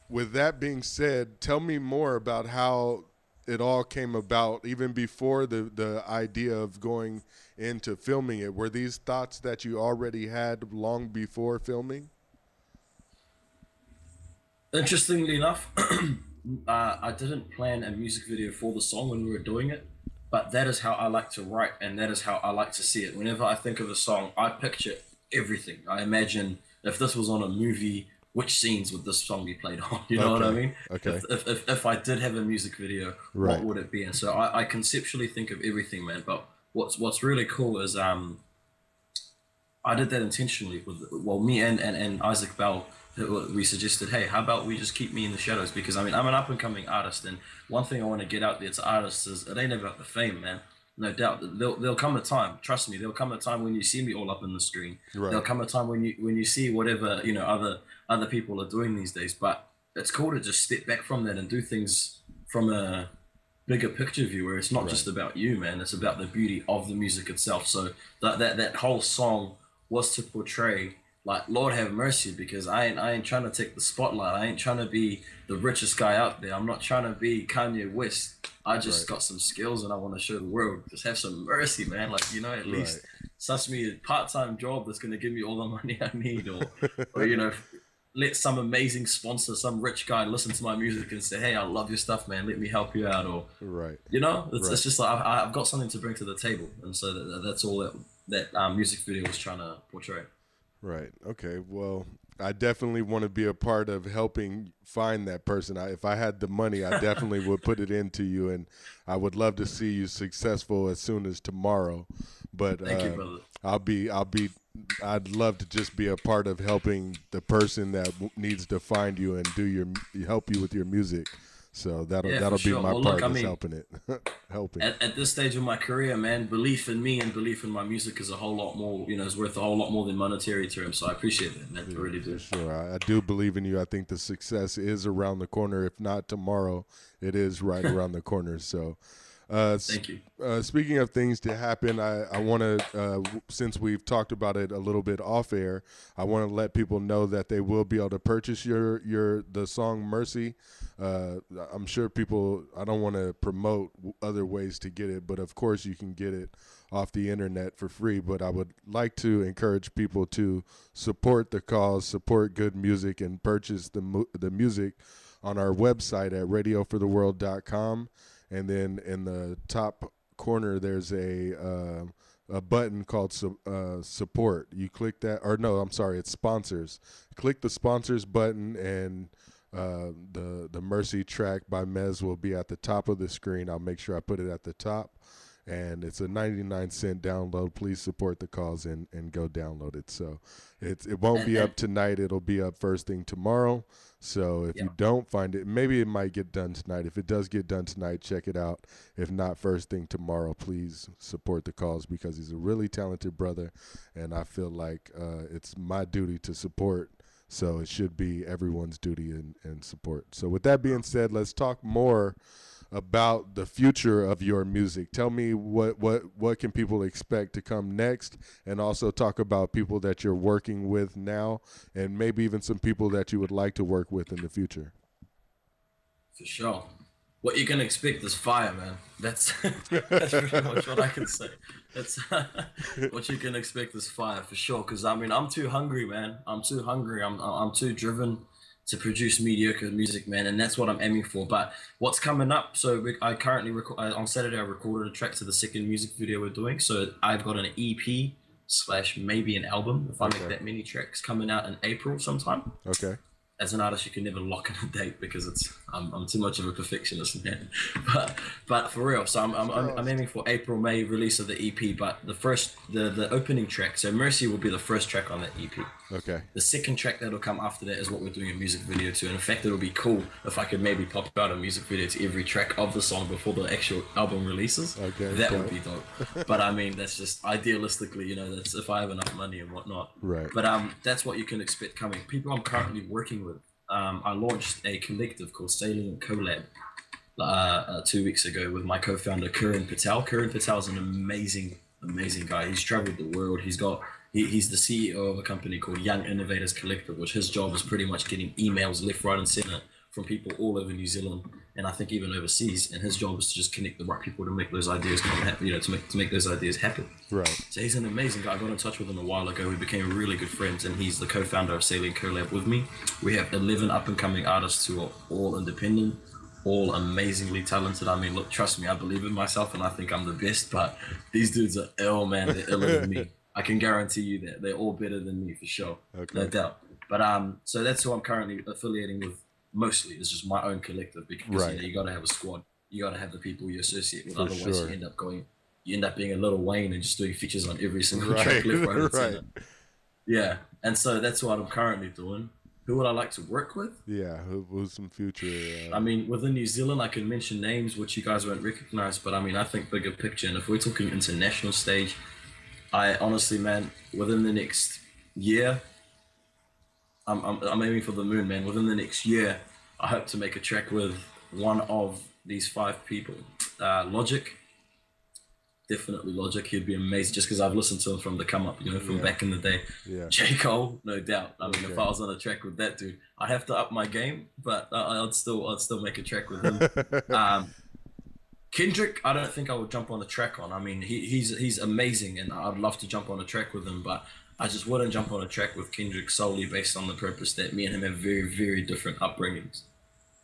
with that being said, tell me more about how it all came about, even before the idea of going into filming it. Were these thoughts that you already had long before filming? Interestingly enough, I didn't plan a music video for the song when we were doing it. But that is how I like to write, and that is how I like to see it. Whenever I think of a song, I picture everything. I imagine if this was on a movie, which scenes would this song be played on? You know what I mean? Okay. If I did have a music video, what would it be? And so I conceptually think of everything, man. But what's really cool is I did that intentionally with me and Isaac Bell. We suggested, hey, how about we just keep me in the shadows? Because I mean, I'm an up and coming artist, and one thing I want to get out there to artists is it ain't about the fame, man. No doubt. There'll come a time. Trust me. There'll come a time when you see me all up in the screen. Right. There'll come a time when you see whatever other people are doing these days. But it's cool to just step back from that and do things from a bigger picture view, where it's not just about you, man. It's about the beauty of the music itself. So that whole song was to portray, like, Lord have mercy, because I ain't trying to take the spotlight. I ain't trying to be the richest guy out there. I'm not trying to be Kanye West. I just got some skills and I want to show the world. Just have some mercy, man. Like, at least such me a part-time job that's going to give me all the money I need, or let some amazing sponsor, some rich guy listen to my music and say, hey, I love your stuff, man. Let me help you out. Or, it's just like I've got something to bring to the table. And so that's all that music video was trying to portray. Right. Okay. Well, I definitely want to be a part of helping find that person. If I had the money, I definitely would put it into you, and I would love to see you successful as soon as tomorrow. But thank you, brother. I'd love to just be a part of helping the person that needs to find you and help you with your music. So that'll be my part, is helping it. Helping. At this stage of my career, man, belief in me and belief in my music is a whole lot more, is worth a whole lot more than monetary terms. So I appreciate that, man. I really do. For sure. I do believe in you. I think the success is around the corner. If not tomorrow, it is right around the corner. So thank you. Speaking of things to happen, I want to, since we've talked about it a little bit off air, I want to let people know that they will be able to purchase the song Mercy. I'm sure people, I don't want to promote other ways to get it, but of course you can get it off the internet for free. But I would like to encourage people to support the cause, support good music, and purchase the music on our website at radiofortheworld.com. And then in the top corner, there's a button called support. You click that, or no, I'm sorry, it's sponsors. Click the sponsors button, and the Mercy track by Mez will be at the top of the screen. I'll make sure I put it at the top. And it's a 99-cent download. Please support the cause and go download it. So it won't be up tonight. It'll be up first thing tomorrow. So if you don't find it, maybe it might get done tonight. If it does get done tonight, check it out. If not, first thing tomorrow, please support the cause, because he's a really talented brother, and I feel like it's my duty to support. So it should be everyone's duty and support. So with that being said, let's talk more about the future of your music. Tell me what can people expect to come next, and also talk about people that you're working with now, and maybe even some people that you would like to work with in the future. For sure. What you can expect is fire, man. That's pretty much what I can say. That's what you can expect is fire, for sure. Because I'm too hungry, man. I'm too hungry. I'm too driven to produce mediocre music, man, and that's what I'm aiming for. But what's coming up? So I currently on Saturday I recorded a track to the second music video we're doing. So I've got an EP / maybe an album, if I make that many tracks, coming out in April sometime. Okay. As an artist, you can never lock in a date because I'm too much of a perfectionist, man. But for real, so I'm aiming for April, May release of the EP. But the opening track, so Mercy will be the first track on that EP. Okay. The second track that'll come after that is what we're doing a music video to. And in fact, it'll be cool if I could maybe pop out a music video to every track of the song before the actual album releases. Okay. That would be dope. But that's just idealistically, that's if I have enough money and whatnot. Right. But that's what you can expect coming. People I'm currently working with. I launched a collective called Sailing Collab 2 weeks ago with my co-founder Kiran Patel. Kiran Patel is an amazing guy. He's traveled the world. He's the CEO of a company called Young Innovators Collective, which his job is pretty much getting emails left, right, and center from people all over New Zealand, and I think even overseas. And his job is to just connect the right people to make those ideas to make those ideas happen. Right. So he's an amazing guy. I got in touch with him a while ago. We became really good friends, and he's the co-founder of Sailing Collab with me. We have 11 up-and-coming artists who are all independent, all amazingly talented. Look, trust me, I believe in myself, and I think I'm the best. But these dudes are ill, man. They're iller than me. I can guarantee you that they're all better than me for sure, no doubt. But so that's who I'm currently affiliating with. Mostly it's just my own collective, because you got to have a squad. You got to have the people you associate with. Otherwise you end up being a Little Wayne and just doing features on every single track left, right, and center. Yeah, and so that's what I'm currently doing. Who would I like to work with? Yeah, who's some future? I mean, within New Zealand, I can mention names which you guys won't recognize, but I mean, I think bigger picture. And if we're talking international stage, I honestly, man, within the next year, I'm aiming for the moon, man. Within the next year, I hope to make a track with one of these 5 people. Logic, definitely Logic. He'd be amazing just because I've listened to him from the come up, you know, from back in the day. Yeah. J. Cole, no doubt. I mean, if I was on a track with that dude, I'd have to up my game, but I'd still make a track with him. Kendrick, I don't think I would jump on a track on. I mean, he's amazing, and I'd love to jump on a track with him, but I just wouldn't jump on a track with Kendrick solely based on the purpose that me and him have very, very different upbringings.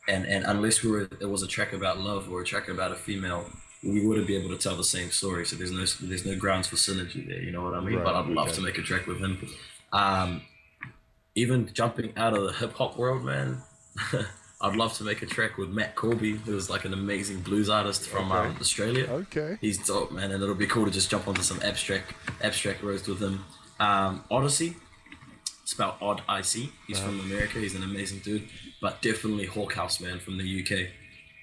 And unless it was a track about love or a track about a female, we wouldn't be able to tell the same story. So there's no grounds for synergy there. You know what I mean? Right, but I'd love to make a track with him. Even jumping out of the hip hop world, man, I'd love to make a track with Matt Corby, who's like an amazing blues artist from Australia. Okay. He's dope, man, and it'll be cool to just jump onto some abstract roads with him. Odyssey, spelled Odd-I-C. He's from America. He's an amazing dude, but definitely Hawkhouse, man, from the UK.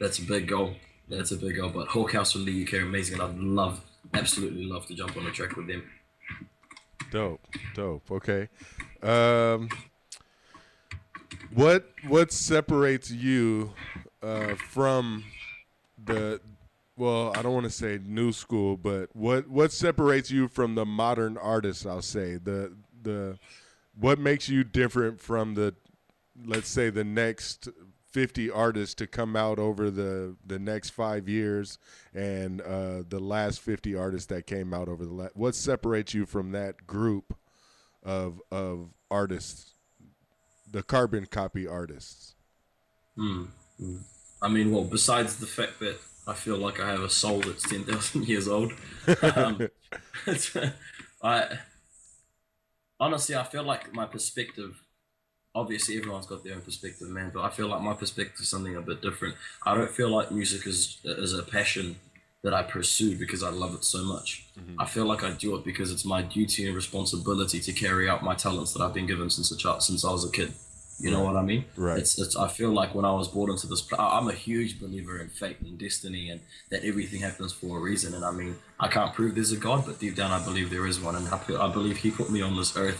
That's a big goal. But Hawkhouse from the UK are amazing, and I'd absolutely love to jump on a track with them. Dope. Okay. What separates you from the, well, I don't want to say new school, but what separates you from the modern artists? I'll say the what makes you different from the, let's say, the next 50 artists to come out over the next 5 years, and the last 50 artists that came out over what separates you from that group of artists, the carbon copy artists? I mean, well, besides the fact that I feel like I have a soul that's 10,000 years old, honestly, I feel like my perspective, obviously everyone's got their own perspective, man, but I feel like my perspective is something a bit different. I don't feel like music is a passion that I pursue because I love it so much. I feel like I do it because it's my duty and responsibility to carry out my talents that I've been given since I was a kid. You know what I mean? Right. It's I feel like when I was born into this, I'm a huge believer in fate and destiny, and that everything happens for a reason. And I mean, I can't prove there's a God, but deep down I believe there is one, and I believe He put me on this earth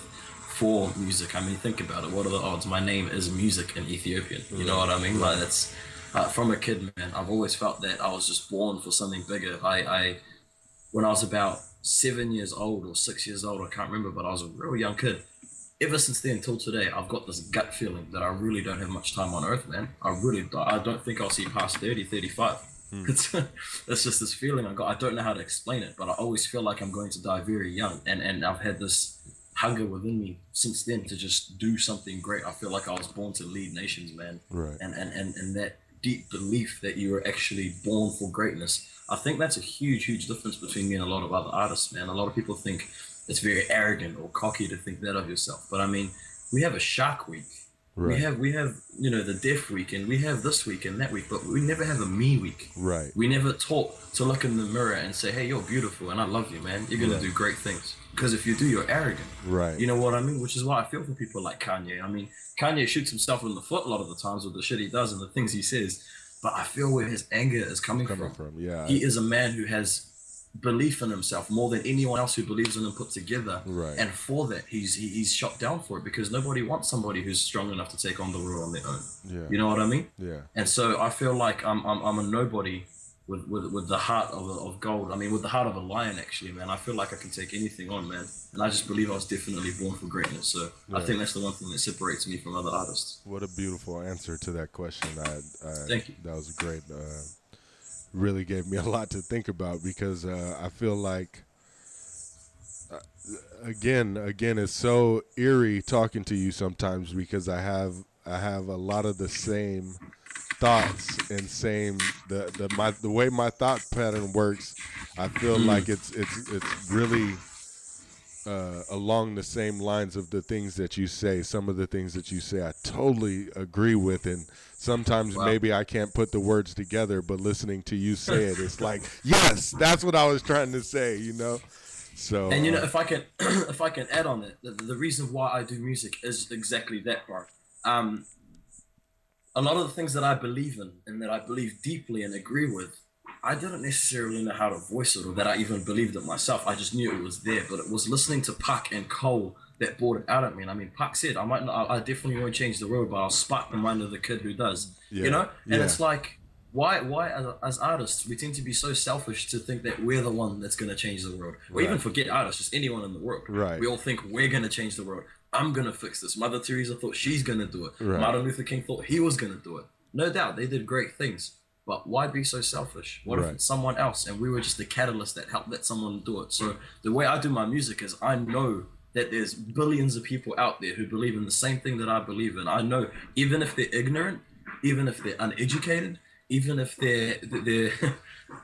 for music. I mean, think about it. What are the odds? My name is music in Ethiopian. You know what I mean? Like, that's from a kid, man. I've always felt that I was just born for something bigger. When I was about 7 years old or 6 years old, I can't remember, but I was a real young kid. Ever since then till today, I've got this gut feeling that I really don't have much time on earth, man. I don't think I'll see past 30, 35. It's just this feeling I got. I don't know how to explain it, but I always feel like I'm going to die very young. And I've had this hunger within me since then to just do something great. I feel like I was born to lead nations, man. Right. And that deep belief that you were actually born for greatness. I think that's a huge, huge difference between me and a lot of other artists, man. A lot of people think it's very arrogant or cocky to think that of yourself. But I mean, we have a Shark Week. Right. We have the Deaf Week, and we have this week and that week, but we never have a me week. Right. We never taught to look in the mirror and say, hey, you're beautiful and I love you, man. You're gonna do great things. Because if you do, you're arrogant. Right. You know what I mean? Which is why I feel for people like Kanye. I mean, Kanye shoots himself in the foot a lot of the times with the shit he does and the things he says. But I feel where his anger is coming from. Yeah. He is a man who has belief in himself more than anyone else who believes in him put together. Right. And for that, he's shot down for it because nobody wants somebody who's strong enough to take on the world on their own. Yeah. You know what I mean? Yeah. And so I feel like I'm a nobody with the heart of gold. I mean, with the heart of a lion, actually, man. I feel like I can take anything on, man. And I just believe I was definitely born for greatness. So I think that's the one thing that separates me from other artists. What a beautiful answer to that question. Thank you. That was great. Really gave me a lot to think about because I feel like, again, it's so eerie talking to you sometimes because I have a lot of the same thoughts and the way my thought pattern works. I feel like it's really along the same lines of the things that you say. Some of the things that you say I totally agree with, and sometimes maybe I can't put the words together, but listening to you say it, it's like, yes, that's what I was trying to say, you know? So, and if I can add on it, the reason why I do music is exactly that part. um, a lot of the things that I believe in and that I believe deeply and agree with, I didn't necessarily know how to voice it or that I even believed it myself. I just knew it was there, but it was listening to Puck and Cole that brought it out at me. And I mean, Puck said, I definitely won't change the world, but I'll spark the mind of the kid who does, you know? And it's like, why as artists, we tend to be so selfish to think that we're the one that's going to change the world. Or even forget artists, just anyone in the world. We all think we're going to change the world. I'm going to fix this. Mother Teresa thought she's going to do it. Martin Luther King thought he was going to do it. No doubt, they did great things. But why be so selfish? What if it's someone else and we were just the catalyst that helped let someone do it? So the way I do my music is I know that there's billions of people out there who believe in the same thing that I believe in. I know even if they're ignorant, even if they're uneducated, even if they're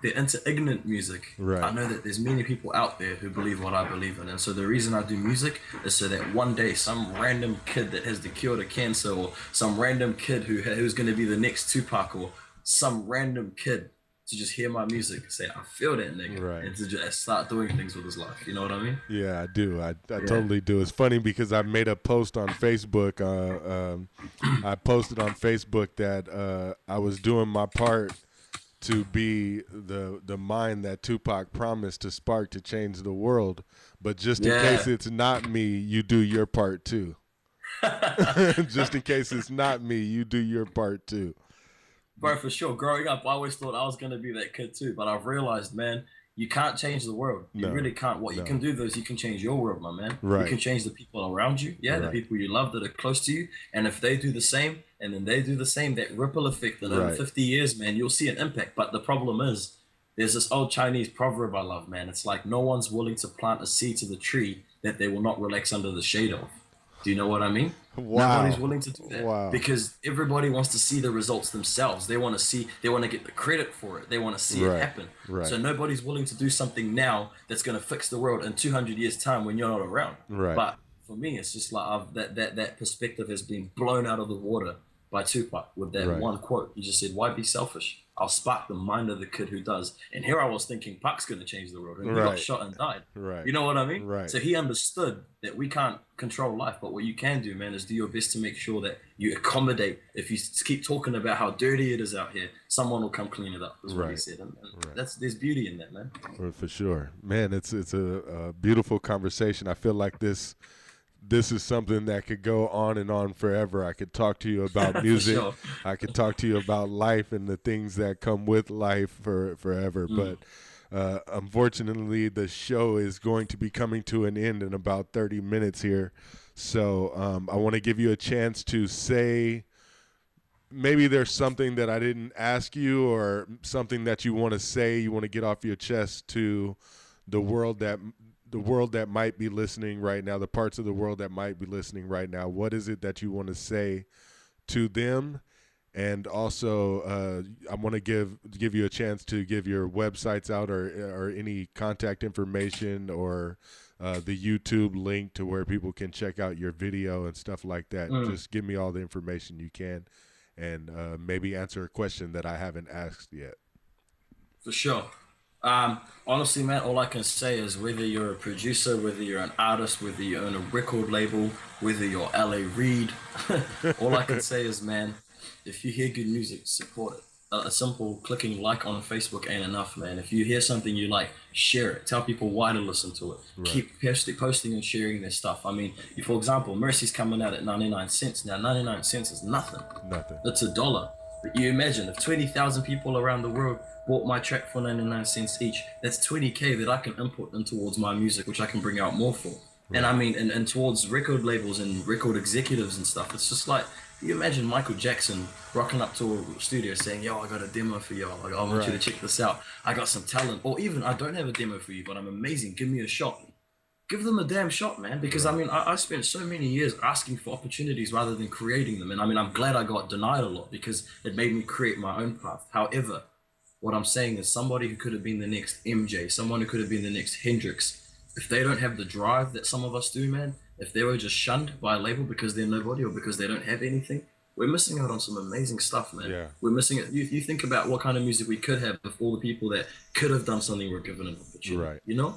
into ignorant music, I know that there's many people out there who believe what I believe in. And so the reason I do music is so that one day some random kid that has the cure to cancer, or some random kid who's going to be the next Tupac, or some random kid to just hear my music and say, I feel that nigga, and to just start doing things with his life. You know what I mean? Yeah, I do. I totally do. It's funny because I made a post on Facebook. I posted on Facebook that I was doing my part to be the mind that Tupac promised to spark to change the world. But just in case it's not me, you do your part too. Just in case it's not me, you do your part too. Bro, for sure. Growing up, I always thought I was going to be that kid too. But I've realized, man, you can't change the world. You really can't. What you can do, though, is you can change your world, my man. You can change the people around you. The people you love that are close to you. And if they do the same, and then they do the same, that ripple effect, and over 50 years, man, you'll see an impact. But the problem is, there's this old Chinese proverb I love, man. It's like, no one's willing to plant a seed to the tree that they will not relax under the shade of. Do you know what I mean? Nobody's willing to do that because everybody wants to see the results themselves. They want to get the credit for it. They want to see it happen. So nobody's willing to do something now that's going to fix the world in 200 years time when you're not around. But for me, it's just like that perspective has been blown out of the water by Tupac with that one quote. He just said, why be selfish? I'll spark the mind of the kid who does. And here I was thinking Pac's going to change the world, and he got shot and died. You know what I mean? So he understood that we can't control life, but what you can do, man, is do your best to make sure that you accommodate. If you keep talking about how dirty it is out here, someone will come clean it up, is what he said. And there's beauty in that, man. For sure. Man, it's a beautiful conversation. I feel like this is something that could go on and on forever. I could talk to you about music. I could talk to you about life and the things that come with life forever. But unfortunately, the show is going to be coming to an end in about 30 minutes here. So I want to give you a chance to say, maybe there's something that I didn't ask you, or something that you want to say, you want to get off your chest to the world that might be listening right now, the parts of the world that might be listening right now. What is it that you want to say to them? And also, I want to give you a chance to give your websites out, or any contact information, or the YouTube link to where people can check out your video and stuff like that. Just give me all the information you can, and maybe answer a question that I haven't asked yet. For sure. Honestly, man, all I can say is, whether you're a producer, whether you're an artist, whether you own a record label, whether you're LA Reid, all I can say is, man, if you hear good music, support it. A simple clicking like on Facebook ain't enough, man. If you hear something you like, share it. Tell people why to listen to it. Keep posting and sharing their stuff. I mean, for example, Mercy's coming out at 99 cents. Now, 99 cents is nothing. It's $1. But you imagine if 20,000 people around the world bought my track for 99 cents each, that's 20K that I can input in towards my music, which I can bring out more for. And I mean, and towards record labels and record executives and stuff, it's just like, you imagine Michael Jackson rocking up to a studio saying, yo, I got a demo for y'all. Like, I want you to check this out. I got some talent. Or even, I don't have a demo for you, but I'm amazing. Give me a shot. Give them a damn shot, man. Because, I mean, I spent so many years asking for opportunities rather than creating them. And I mean, I'm glad I got denied a lot, because it made me create my own path. However, what I'm saying is, somebody who could have been the next MJ, someone who could have been the next Hendrix, if they don't have the drive that some of us do, man, if they were just shunned by a label because they're nobody or because they don't have anything, we're missing out on some amazing stuff, man. We're missing it. You think about what kind of music we could have if all the people that could have done something were given an opportunity, you know?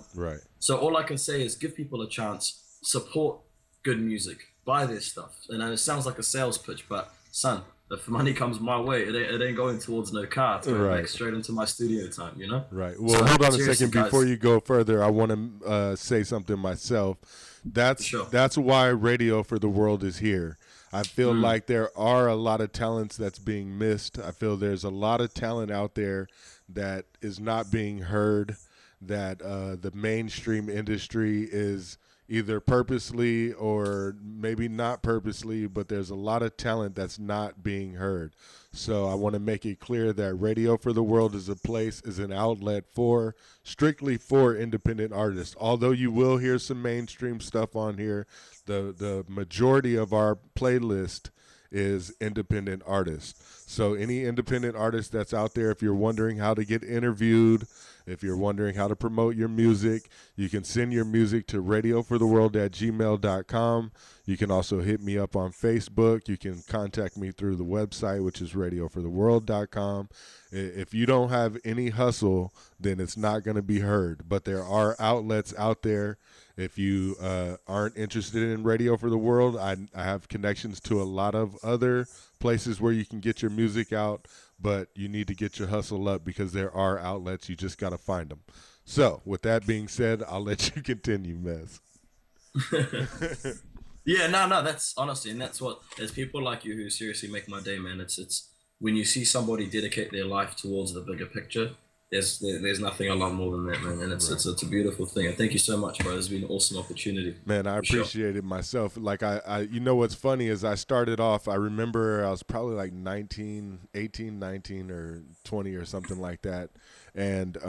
So all I can say is, give people a chance, support good music, buy their stuff. And it sounds like a sales pitch, but son, if money comes my way, it ain't going towards no car. It's going back straight into my studio time, you know? Right. Well, hold on a second. Guys, before you go further, I want to say something myself. That's why Radio for the World is here. I feel like there are a lot of talents that's being missed. I feel there's a lot of talent out there that is not being heard, that the mainstream industry is either purposely or maybe not purposely, but there's a lot of talent that's not being heard. So I want to make it clear that Radio for the World is an outlet strictly for independent artists. Although you will hear some mainstream stuff on here, the majority of our playlist is independent artists. So any independent artist that's out there, if you're wondering how to get interviewed, if you're wondering how to promote your music, you can send your music to radiofortheworld@gmail.com. You can also hit me up on Facebook. You can contact me through the website, which is radiofortheworld.com. If you don't have any hustle, then it's not going to be heard. But there are outlets out there. If you aren't interested in Radio for the World, I have connections to a lot of other places where you can get your music out, but you need to get your hustle up because there are outlets. You just got to find them. So with that being said, I'll let you continue, Mez. Yeah, no, that's honestly, and that's what, there's people like you who seriously make my day, man. It's when you see somebody dedicate their life towards the bigger picture, there's nothing I love more than that, man. And it's a beautiful thing. And thank you so much, bro. It's been an awesome opportunity. Man, I appreciate it myself. Like I you know what's funny is I started off, I remember I was probably like 19 or 20 or something like that. And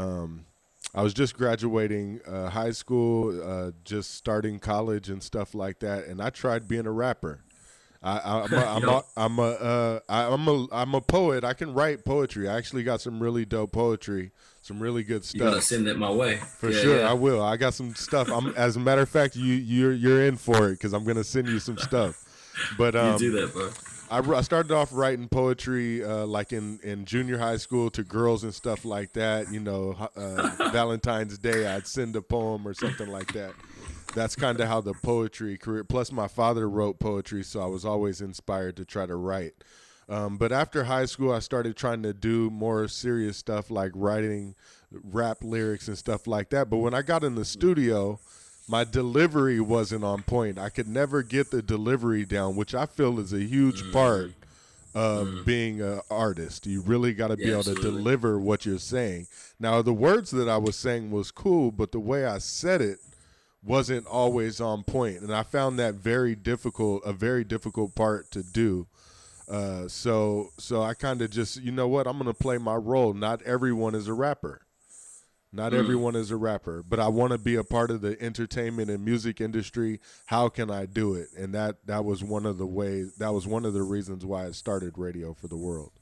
I was just graduating high school, just starting college and stuff like that. And I tried being a rapper. I'm a poet. I can write poetry. I actually got some really dope poetry, some really good stuff. You gotta send that my way for sure. Yeah. I will. I got some stuff. As a matter of fact, you're in for it because I'm gonna send you some stuff. But you do that, bro. I started off writing poetry like in junior high school to girls and stuff like that. You know, Valentine's Day, I'd send a poem or something like that. That's kind of how the poetry career, plus my father wrote poetry, so I was always inspired to try to write. But after high school, I started trying to do more serious stuff like writing rap lyrics and stuff like that. But when I got in the studio, my delivery wasn't on point. I could never get the delivery down, which I feel is a huge part of being an artist. You really got to be able to deliver what you're saying. Now, the words that I was saying was cool, but the way I said it wasn't always on point, and I found that a very difficult part to do. So I kind of just, you know what, I'm gonna play my role. Not everyone is a rapper. Not everyone is a rapper, but I want to be a part of the entertainment and music industry. How can I do it? And that was one of the ways. That was one of the reasons why I started Radio for the World.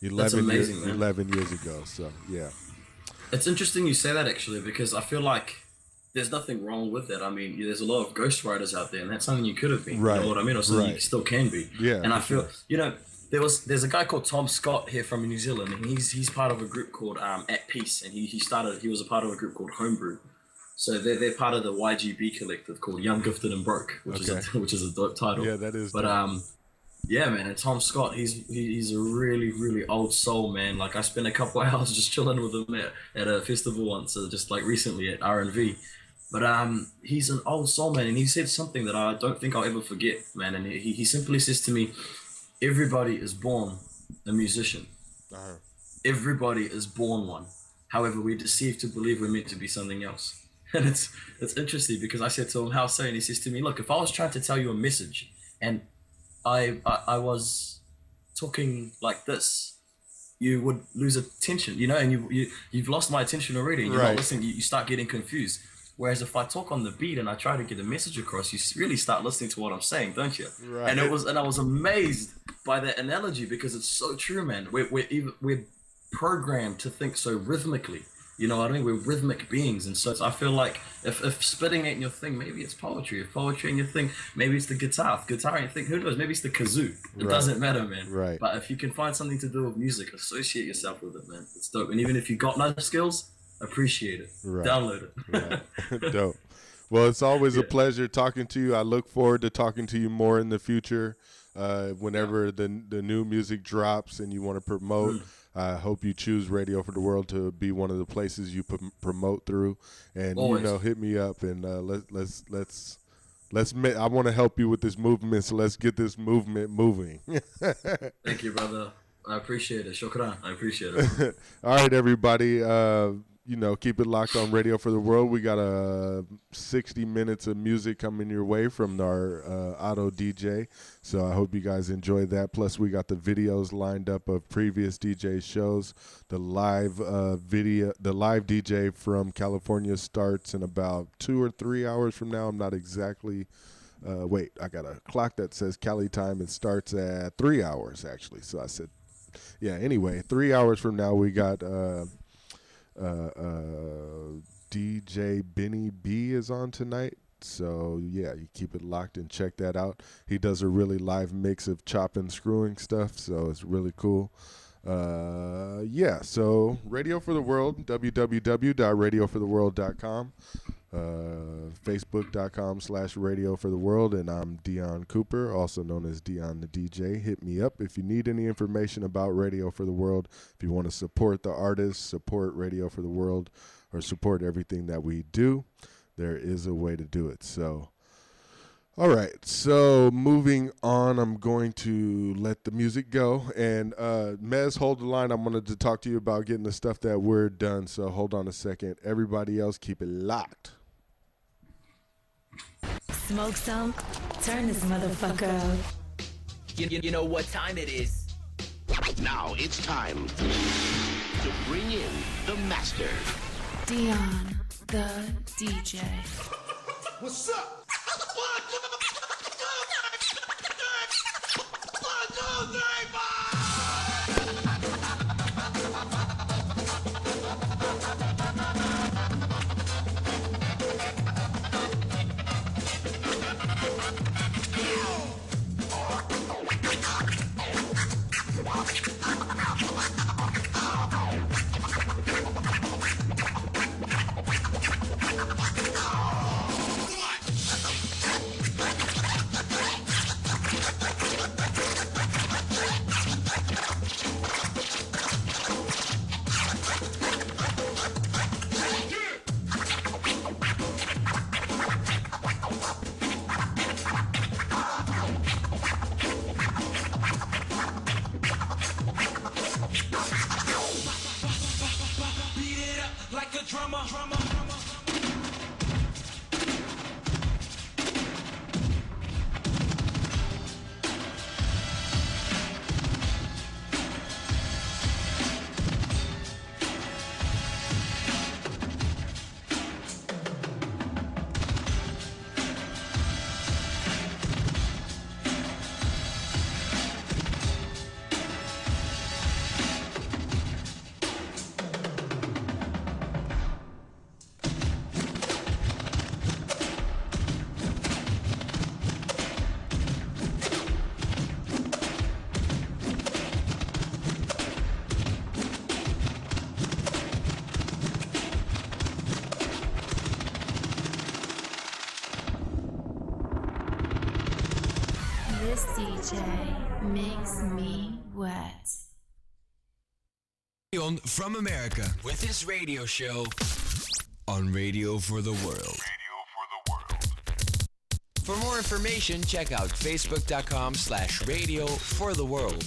11 years ago. So yeah, it's interesting you say that actually, because I feel like there's nothing wrong with that. I mean, there's a lot of ghostwriters out there, and that's something you could have been. Right. You know what I mean? Or something you still can be. Yeah. And I feel, you know, there's a guy called Tom Scott here from New Zealand, and he's part of a group called At Peace, and he was a part of a group called Homebrew. So they're part of the YGB collective called Young, Gifted, and Broke, which is a dope title. Yeah, that is. But dope. Yeah, man, and Tom Scott, he's a really, really old soul, man. Like I spent a couple of hours just chilling with him at a festival once, just like recently at R&V. But he's an old soul, man, and he said something that I don't think I'll ever forget, man. And he simply says to me, everybody is born a musician. Uh-huh. Everybody is born one. However, we're deceived to believe we're meant to be something else. And it's interesting because I said to him, how so? And he says to me, look, if I was trying to tell you a message and I was talking like this, you would lose attention, you know, and you've lost my attention already. You're not listening, you start getting confused. Whereas if I talk on the beat and I try to get a message across, you really start listening to what I'm saying, don't you? Right. And I was amazed by that analogy because it's so true, man. We're programmed to think so rhythmically. You know what I mean? We're rhythmic beings, and so I feel like if spitting ain't your thing, maybe it's poetry. If poetry ain't your thing, maybe it's the guitar. If guitar ain't your thing, who knows? Maybe it's the kazoo. It doesn't matter, man. Right. But if you can find something to do with music, associate yourself with it, man. It's dope. And even if you got no skills, appreciate it. Download it. Dope. Well, it's always a pleasure talking to you. I look forward to talking to you more in the future. Whenever the new music drops and you want to promote, I hope you choose Radio for the World to be one of the places you promote through. And Always. hit me up and I want to help you with this movement. So let's get this movement moving. Thank you, brother. I appreciate it. Shukran. I appreciate it. All right, everybody. Keep it locked on Radio for the World. We got 60 minutes of music coming your way from our auto DJ. So I hope you guys enjoy that. Plus, we got the videos lined up of previous DJ shows. The live DJ from California starts in about 2 or 3 hours from now. I'm not exactly. Wait, I got a clock that says Cali time. It starts at 3 hours, actually. So I said, yeah, anyway, 3 hours from now, we got DJ Benny B is on tonight. So, yeah, you keep it locked and check that out. He does a really live mix of chop and screwing stuff, so it's really cool. So Radio for the World, www.radiofortheworld.com. Facebook.com/Radio for the World, and I'm Deon Cooper, also known as Deon the DJ. Hit me up if you need any information about Radio for the World. If you want to support the artists, support Radio for the World, or support everything that we do, there is a way to do it. So, all right. So moving on, I'm going to let the music go. And Mez, hold the line. I wanted to talk to you about getting the stuff that we're done. So hold on a second. Everybody else, keep it locked. Smoke some, turn this motherfucker up. You know what time it is. Now it's time to bring in the master. Deon, the DJ. What's up? This DJ makes me wet. Deon from America with his radio show on Radio for the World. For more information, check out facebook.com/Radio for the World.